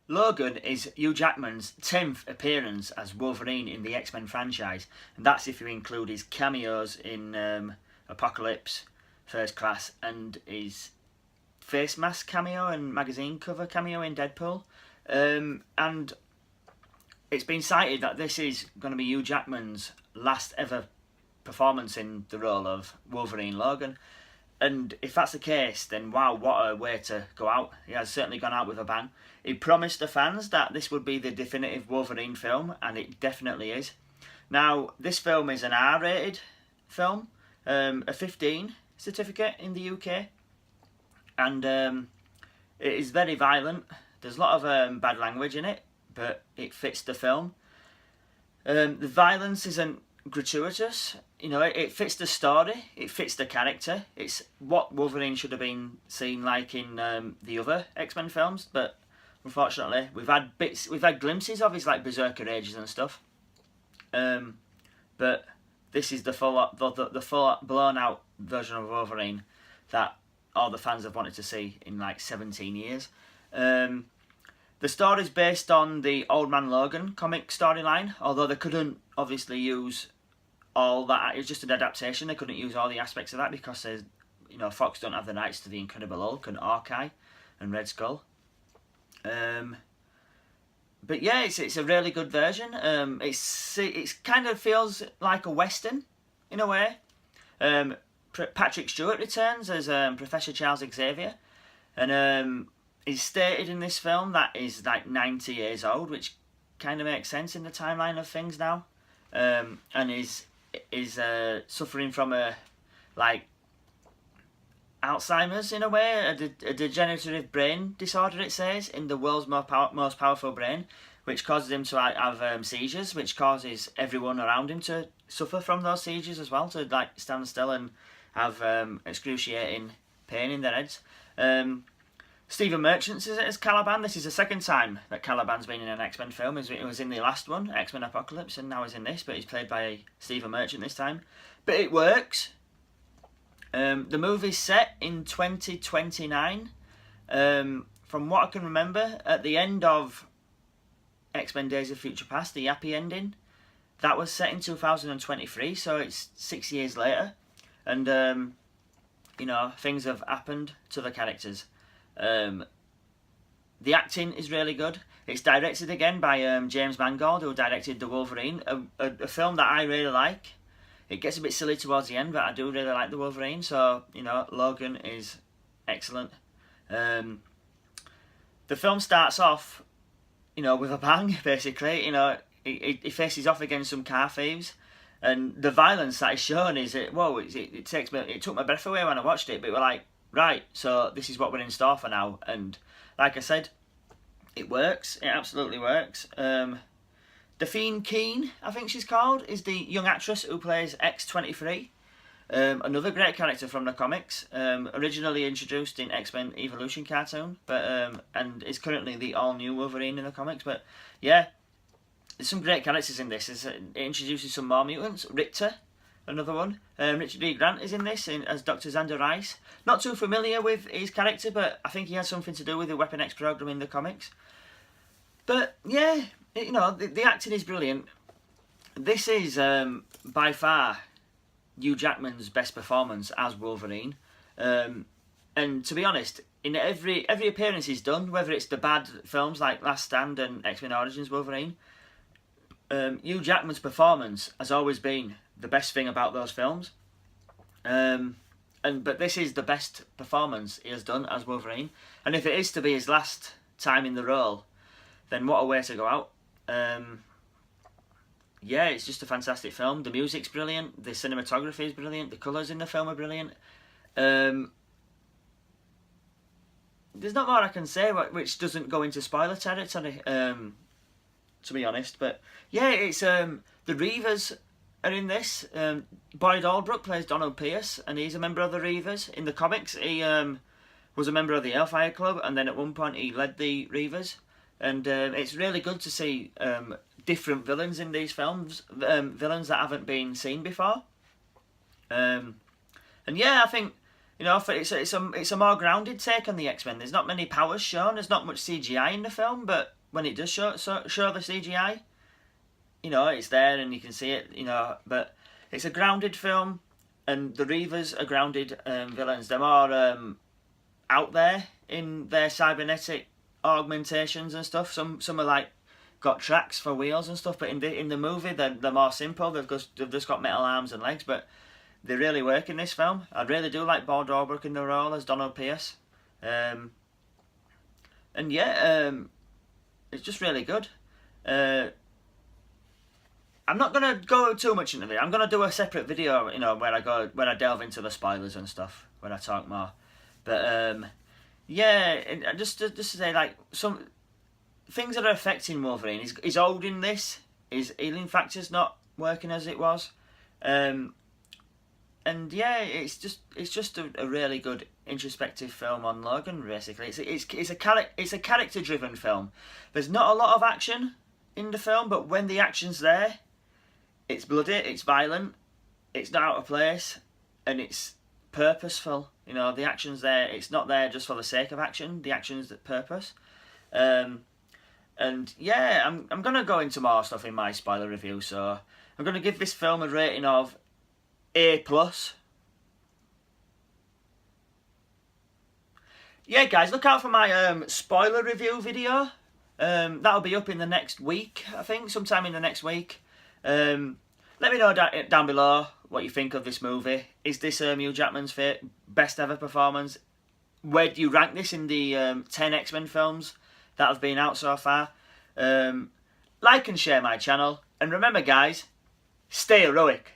Logan is Hugh Jackman's 10th appearance as Wolverine in the X-Men franchise, and that's if you include his cameos in Apocalypse, First Class, and his face mask cameo and magazine cover cameo in Deadpool. And it's been cited that this is going to be Hugh Jackman's last ever performance in the role of Wolverine Logan. And if that's the case, then wow, what a way to go out. He has certainly gone out with a bang. He promised the fans that this would be the definitive Wolverine film, and it definitely is. Now, this film is an R-rated film, a 15 certificate in the UK, and it is very violent. There's a lot of bad language in it, but it fits the film. The violence isn't gratuitous. You know, it fits the story, it fits the character. It's what Wolverine should have been seen like in the other X-Men films, but unfortunately we've had glimpses of his like berserker ages and stuff. But this is the full blown out version of Wolverine that all the fans have wanted to see in like 17 years. The story is based on the Old Man Logan comic storyline, although they couldn't obviously use all that. It was just an adaptation. They couldn't use all the aspects of that because Fox don't have the rights to the Incredible Hulk and Hawkeye and Red Skull. But yeah, it's a really good version. It's kind of feels like a western in a way. Patrick Stewart returns as Professor Charles Xavier, and he's stated in this film that he's like 90 years old, which kind of makes sense in the timeline of things now. And is suffering from a like Alzheimer's in a way, a degenerative brain disorder. It says in the world's most powerful brain, which causes him to have seizures, which causes everyone around him to suffer from those seizures as well, to like stand still and have excruciating pain in their heads. Stephen Merchant's as Caliban. This is the second time that Caliban's been in an X-Men film. It was in the last one, X-Men Apocalypse, and now he's in this, but he's played by Stephen Merchant this time. But it works. The movie's set in 2029. From what I can remember, at the end of X-Men Days of Future Past, the happy ending, that was set in 2023, so it's 6 years later. And, things have happened to the characters. The acting is really good. It's directed again by James Mangold, who directed The Wolverine, a film that I really like. It gets a bit silly towards the end, but I do really like The Wolverine, so, Logan is excellent. The film starts off, with a bang, basically. He faces off against some car thieves, and the violence that is shown is, it took my breath away when I watched it, but we're like, right, so this is what we're in store for now. And like I said, it works. It absolutely works. Daphne Keane, I think she's called, is the young actress who plays X-23. Another great character from the comics. Originally introduced in X-Men Evolution cartoon, and is currently the all-new Wolverine in the comics. But yeah, there's some great characters in this. It introduces some more mutants. Richter, another one. Richard E. Grant is in this as Dr. Xander Rice. Not too familiar with his character, but I think he has something to do with the Weapon X program in the comics. But yeah, the acting is brilliant. This is by far Hugh Jackman's best performance as Wolverine. And to be honest, in every appearance he's done, whether it's the bad films like Last Stand and X-Men Origins Wolverine, Hugh Jackman's performance has always been the best thing about those films. But this is the best performance he has done as Wolverine. And if it is to be his last time in the role, then what a way to go out. Yeah, it's just a fantastic film. The music's brilliant. The cinematography is brilliant. The colours in the film are brilliant. There's not more I can say which doesn't go into spoiler territory, to be honest. But yeah, it's the Reavers are in this. Boyd Holbrook plays Donald Pierce, and he's a member of the Reavers. In the comics, he was a member of the Hellfire Club, and then at one point he led the Reavers. And it's really good to see different villains in these films, villains that haven't been seen before. And yeah, I think You know, it's a more grounded take on the X-Men. There's not many powers shown. There's not much CGI in the film, but when it does show the CGI, you know, it's there and you can see it. You know, but it's a grounded film, and the Reavers are grounded villains. They're more out there in their cybernetic augmentations and stuff. Some are like got tracks for wheels and stuff, but in the movie they're more simple. They've just got metal arms and legs, but they really work in this film. I really do like Bob Odenkirk in the role as Donald Pierce, and yeah, it's just really good. I'm not gonna go too much into it. I'm gonna do a separate video, you know, where I delve into the spoilers and stuff when I talk more. But yeah, just to say, like, some things that are affecting Wolverine. He's old in this. His healing factor's not working as it was. And yeah, it's just a really good introspective film on Logan. Basically, it's a character driven film. There's not a lot of action in the film, but when the action's there, it's bloody, it's violent, it's not out of place, and it's purposeful. You know, the action's there. It's not there just for the sake of action. The action's the purpose. And yeah, I'm gonna go into more stuff in my spoiler review. So I'm gonna give this film a rating of A+. Yeah, guys, look out for my spoiler review video. That'll be up in the next week, I think, sometime in the next week. Let me know down below what you think of this movie. Is this Hugh Jackman's best ever performance? Where do you rank this in the 10 X-Men films that have been out so far? Like and share my channel. And remember, guys, stay heroic.